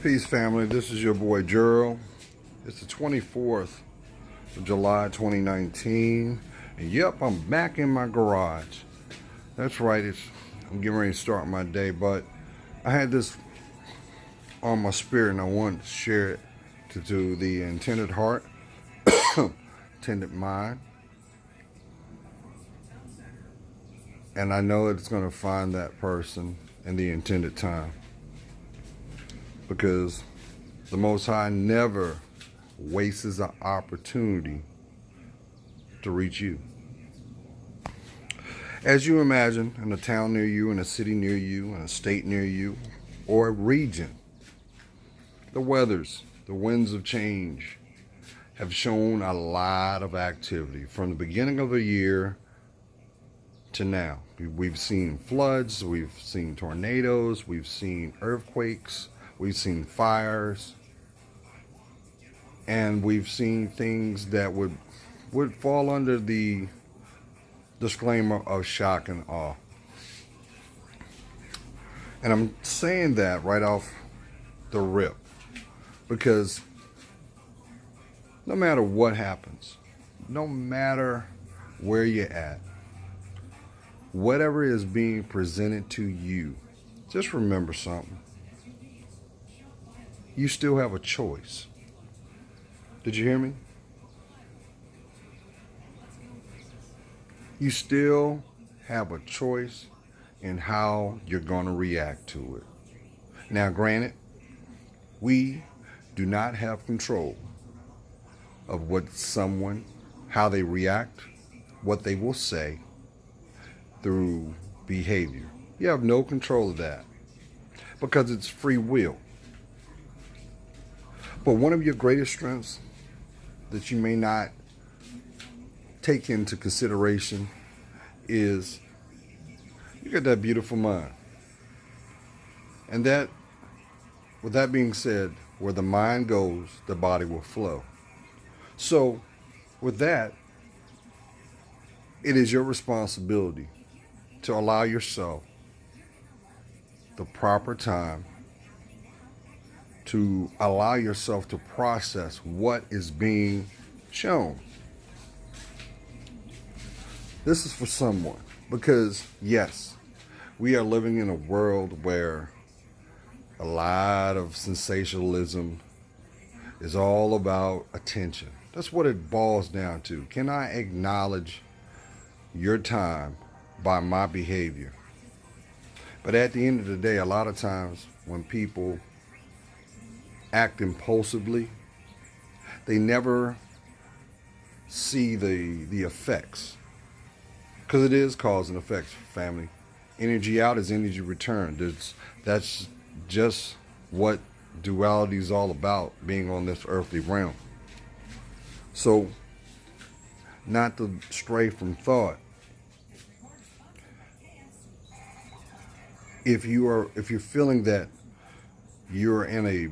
Peace, family. This is your boy Gerald. It's the 24th of July 2019. And yep, I'm back in my garage. That's right, I'm getting ready to start my day, but I had this on my spirit and I wanted to share it to the intended heart, intended mind. And I know it's going to find that person in the intended time. Because the Most High never wastes an opportunity to reach you. As you imagine, in a town near you, in a city near you, in a state near you, or a region, the weathers, the winds of change have shown a lot of activity from the beginning of the year to now. We've seen floods, we've seen tornadoes, we've seen earthquakes, we've seen fires, and we've seen things that would fall under the disclaimer of shock and awe. And I'm saying that right off the rip because no matter what happens, no matter where you're at, whatever is being presented to you, just remember something. You still have a choice. Did you hear me? You still have a choice in how you're going to react to it. Now, granted, we do not have control of how they react, what they will say through behavior. You have no control of that because it's free will. But one of your greatest strengths that you may not take into consideration is you got that beautiful mind. And that, with that being said, where the mind goes, the body will flow. So, with that, it is your responsibility to allow yourself the proper time to allow yourself to process what is being shown. This is for someone because, yes, we are living in a world where a lot of sensationalism is all about attention. That's what it boils down to. Can I acknowledge your time by my behavior? But at the end of the day, a lot of times when people act impulsively, they never see the effects, because it is cause and effect, family. Energy out is energy returned. That's just what duality is all about, being on this earthly realm. So, not to stray from thought, if you're feeling that you're in a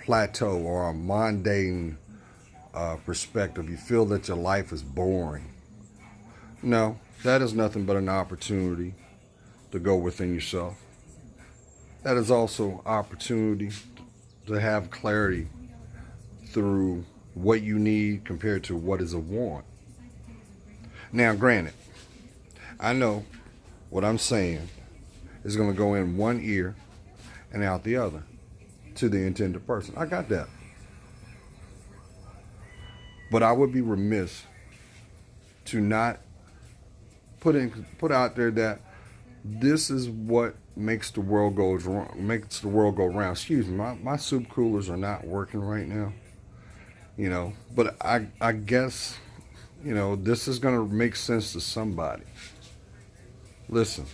plateau or a mundane perspective, you feel that your life is boring. No, that is nothing but an opportunity to go within yourself. That is also opportunity to have clarity through what you need compared to what is a want. Now, granted, I know what I'm saying is going to go in one ear and out the other to the intended person. I got that. But I would be remiss to not put out there that this is what makes the world go round. Excuse me, my soup coolers are not working right now. But I guess, this is gonna make sense to somebody. Listen,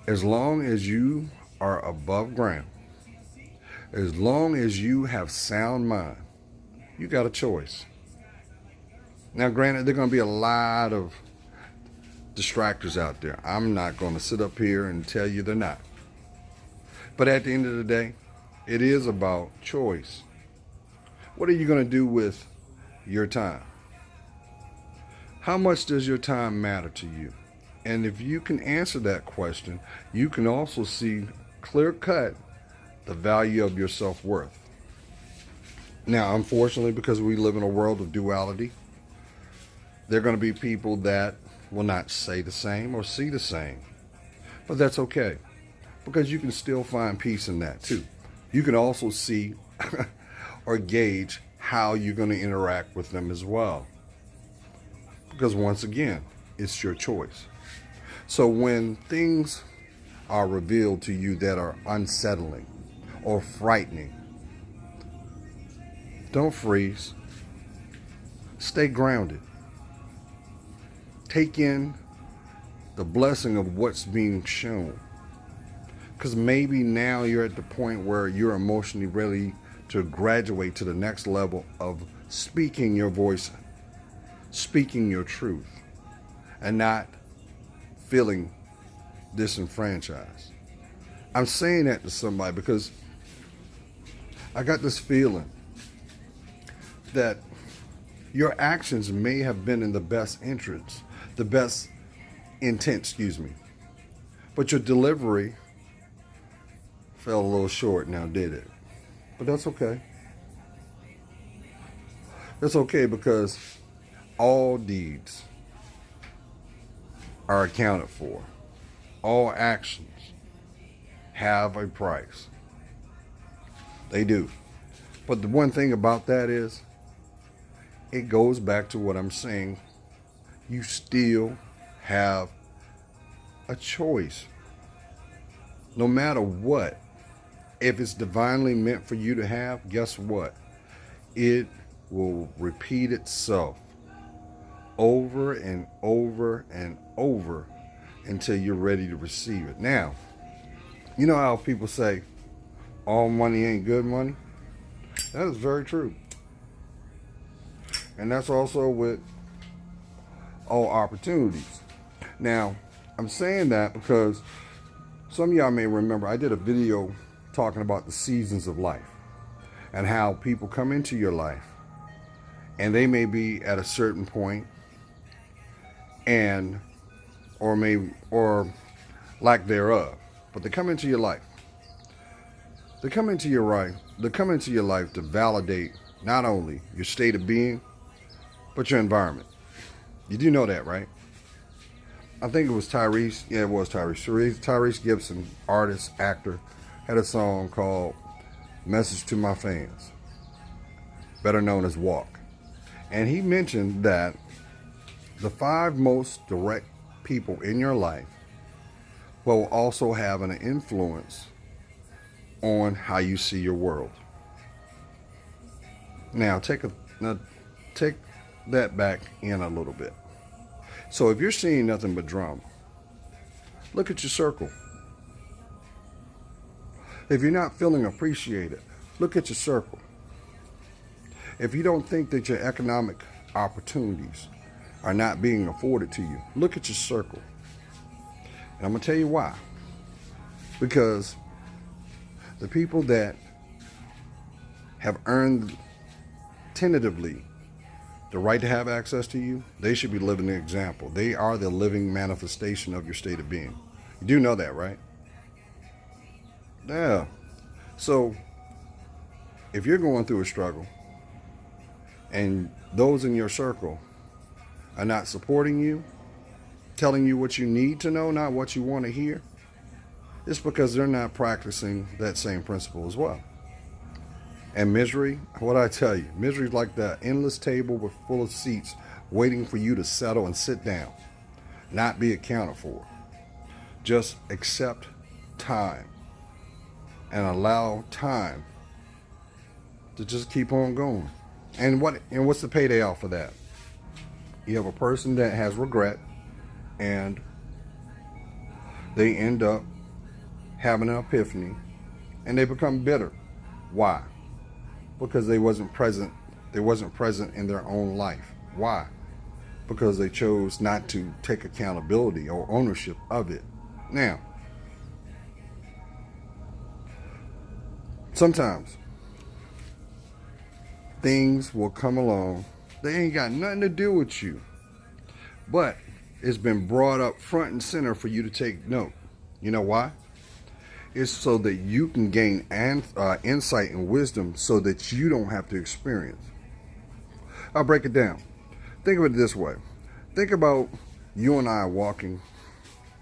as long as you are above ground, as long as you have sound mind, you got a choice. Now, granted, there are going to be a lot of distractors out there. I'm not going to sit up here and tell you they're not. But at the end of the day, it is about choice. What are you going to do with your time? How much does your time matter to you? And if you can answer that question, you can also see clear cut the value of your self-worth. Now, unfortunately, because we live in a world of duality, there are going to be people that will not say the same or see the same. But that's okay, because you can still find peace in that too. You can also see or gauge how you're going to interact with them as well. Because once again, it's your choice. So when things are revealed to you that are unsettling or frightening, don't freeze. Stay grounded. Take in the blessing of what's being shown. Because maybe now you're at the point where you're emotionally ready to graduate to the next level of speaking your voice, speaking your truth, and not feeling disenfranchised. I'm saying that to somebody because I got this feeling that your actions may have been in the best interest, the best intent, but your delivery fell a little short now, did it? But that's okay. That's okay, because all deeds are accounted for. All actions have a price. They do. But the one thing about that is, it goes back to what I'm saying. You still have a choice. No matter what. If it's divinely meant for you to have, guess what? It will repeat itself over and over and over until you're ready to receive it. Now, you know how people say, all money ain't good money? That is very true. And that's also with all opportunities. Now, I'm saying that because some of y'all may remember I did a video talking about the seasons of life and how people come into your life and they may be at a certain point and or lack thereof, but they come into your life. They come into your life to validate not only your state of being, but your environment. You do know that, right? I think it was Tyrese. Yeah, it was Tyrese. Tyrese Gibson, artist, actor, had a song called Message to My Fans, better known as Walk. And he mentioned that the 5 most direct people in your life will also have an influence on how you see your world. Now, take that back in a little bit. So if you're seeing nothing but drama, look at your circle. If you're not feeling appreciated, look at your circle. If you don't think that your economic opportunities are not being afforded to you, look at your circle. And I'm going to tell you why. Because the people that have earned tentatively the right to have access to you, they should be living the example. They are the living manifestation of your state of being. You do know that, right? Yeah. So if you're going through a struggle and those in your circle are not supporting you, telling you what you need to know, not what you want to hear, it's because they're not practicing that same principle as well. And misery, what I tell you, misery is like that endless table full of seats waiting for you to settle and sit down, not be accounted for. Just accept time and allow time to just keep on going. And what's the payday off of that? You have a person that has regret and they end up having an epiphany and they become bitter. Why? Because they wasn't present in their own life. Why? Because they chose not to take accountability or ownership of it. Now, sometimes things will come along, they ain't got nothing to do with you, but it's been brought up front and center for you to take note. You know why? It's so that you can gain insight and wisdom so that you don't have to experience. I'll break it down. Think of it this way. Think about you and I walking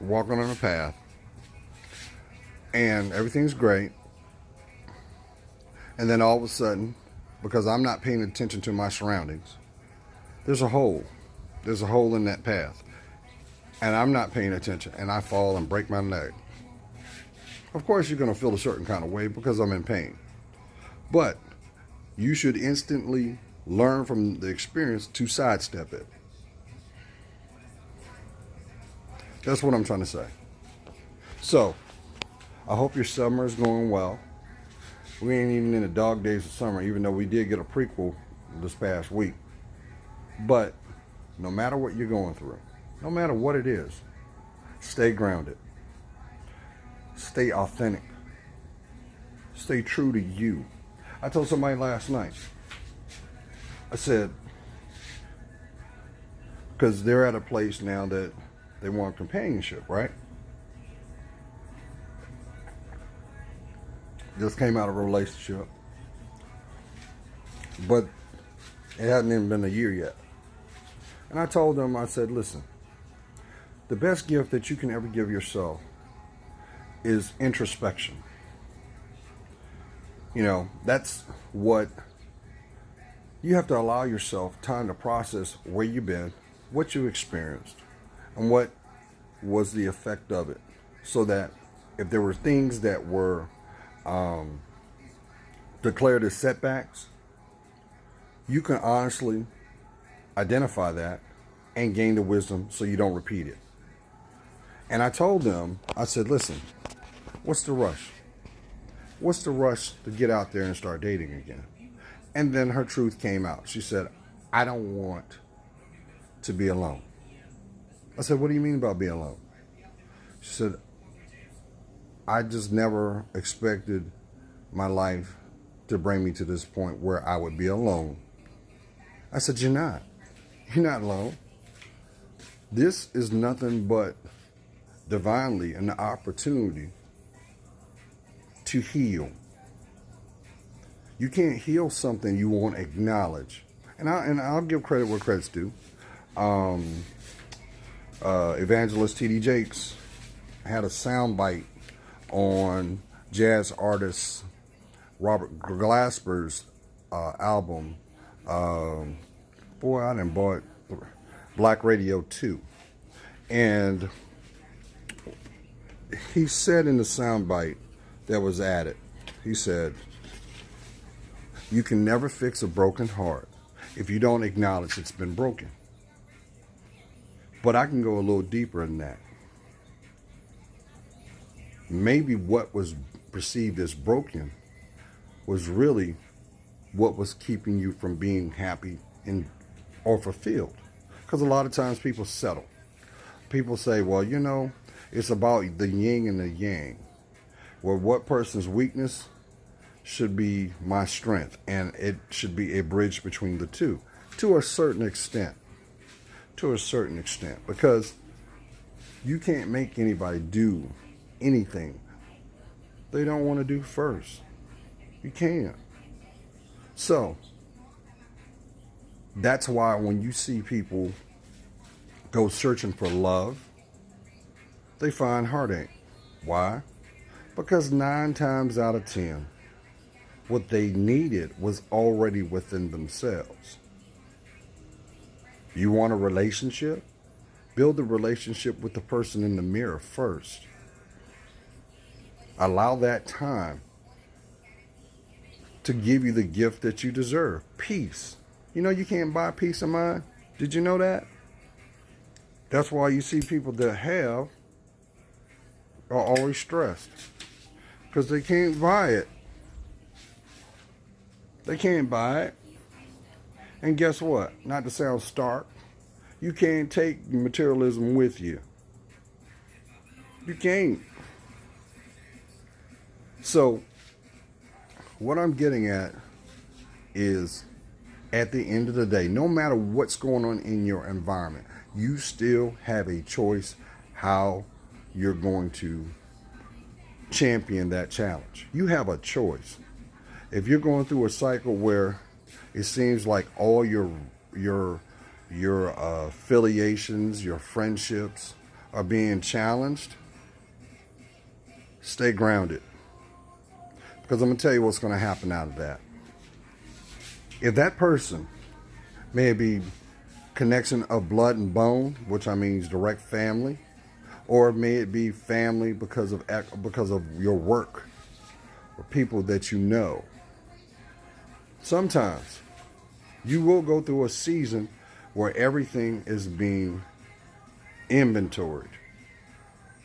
on a path, and everything's great. And then all of a sudden, because I'm not paying attention to my surroundings, there's a hole. There's a hole in that path. And I'm not paying attention, and I fall and break my leg. Of course, you're going to feel a certain kind of way because I'm in pain. But you should instantly learn from the experience to sidestep it. That's what I'm trying to say. So, I hope your summer is going well. We ain't even in the dog days of summer, even though we did get a prequel this past week. But no matter what you're going through, no matter what it is, stay grounded. Stay authentic. Stay true to you. I told somebody last night, I said, because they're at a place now that they want companionship, right? Just came out of a relationship, but it hadn't even been a year yet. And I told them, I said, listen, the best gift that you can ever give yourself is introspection. You know, that's what you have to allow yourself time to process where you've been, what you experienced, and what was the effect of it. So that if there were things that were declared as setbacks, you can honestly identify that and gain the wisdom so you don't repeat it. And I told them, I said, listen, what's the rush? What's the rush to get out there and start dating again? And then her truth came out. She said, I don't want to be alone. I said, what do you mean about being alone? She said, I just never expected my life to bring me to this point where I would be alone. I said, you're not. You're not alone. This is nothing but divinely an opportunity to heal. You can't heal something you won't acknowledge. And I'll give credit where credit's due. Evangelist T.D. Jakes had a soundbite on jazz artist Robert Glasper's album. Boy, I done bought Black Radio 2. And he said in the soundbite that was added, he said, you can never fix a broken heart if you don't acknowledge it's been broken. But I can go a little deeper than that. Maybe what was perceived as broken was really what was keeping you from being happy or fulfilled. Because a lot of times people settle. People say, well, you know, it's about the yin and the yang. Well, what person's weakness should be my strength, and it should be a bridge between the two to a certain extent. To a certain extent, because you can't make anybody do anything they don't want to do first. You can't. So that's why when you see people go searching for love, they find heartache. Why? Because 9 times out of 10, what they needed was already within themselves. You want a relationship? Build a relationship with the person in the mirror first. Allow that time to give you the gift that you deserve. Peace. You know you can't buy peace of mind. Did you know that? That's why you see people that have are always stressed. Because they can't buy it. They can't buy it. And guess what? Not to sound stark, you can't take materialism with you. You can't. So, what I'm getting at is, at the end of the day, no matter what's going on in your environment, you still have a choice how you're going to champion that challenge. You have a choice. If you're going through a cycle where it seems like all your affiliations, your friendships are being challenged, stay grounded. Because I'm going to tell you what's going to happen out of that. If that person may be connection of blood and bone, which I mean is direct family, or may it be family because of your work or people that you know, sometimes you will go through a season where everything is being inventoried.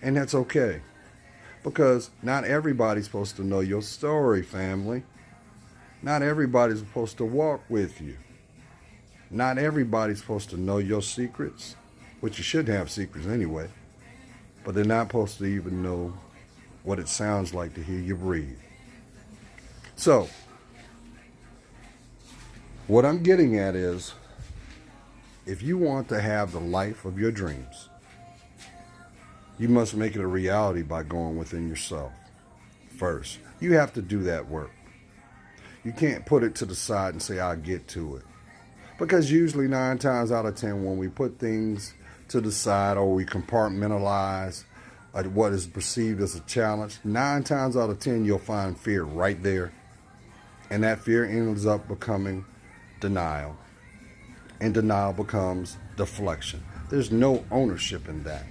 And that's okay. Because not everybody's supposed to know your story, family. Not everybody's supposed to walk with you. Not everybody's supposed to know your secrets, which you should have secrets anyway. But they're not supposed to even know what it sounds like to hear you breathe. So, what I'm getting at is, if you want to have the life of your dreams, you must make it a reality by going within yourself first. You have to do that work. You can't put it to the side and say, I'll get to it. Because usually 9 times out of 10, when we put things to the side or we compartmentalize what is perceived as a challenge, 9 times out of 10, you'll find fear right there. And that fear ends up becoming denial. And denial becomes deflection. There's no ownership in that.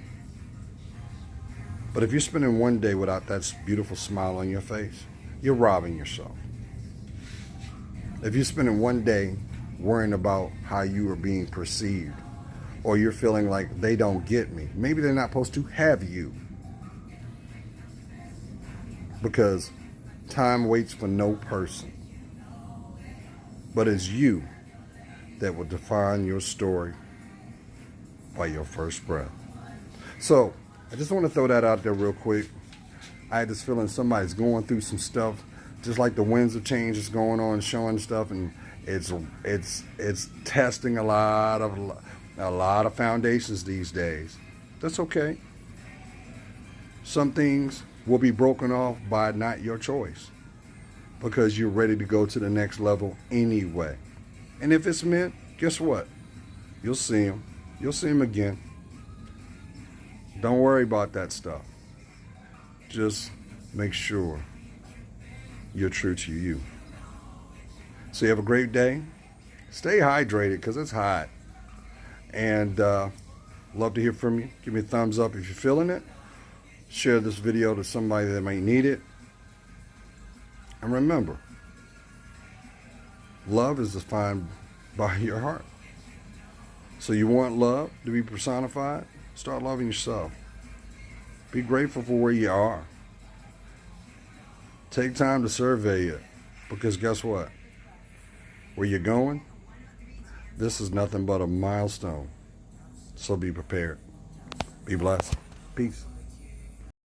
But if you're spending one day without that beautiful smile on your face, you're robbing yourself. If you're spending one day worrying about how you are being perceived, or you're feeling like they don't get me, maybe they're not supposed to have you. Because time waits for no person. But it's you that will define your story by your first breath. So, I just want to throw that out there real quick. I had this feeling somebody's going through some stuff, just like the winds of change is going on, showing stuff, and it's testing a lot of foundations these days. That's okay. Some things will be broken off by not your choice, because you're ready to go to the next level anyway. And if it's meant, guess what? You'll see him. You'll see him again. Don't worry about that stuff. Just make sure you're true to you. So you have a great day. Stay hydrated because it's hot. And love to hear from you. Give me a thumbs up if you're feeling it. Share this video to somebody that might need it. And remember, love is defined by your heart. So you want love to be personified? Start loving yourself. Be grateful for where you are. Take time to survey it. Because guess what? Where you're going, this is nothing but a milestone. So be prepared. Be blessed. Peace.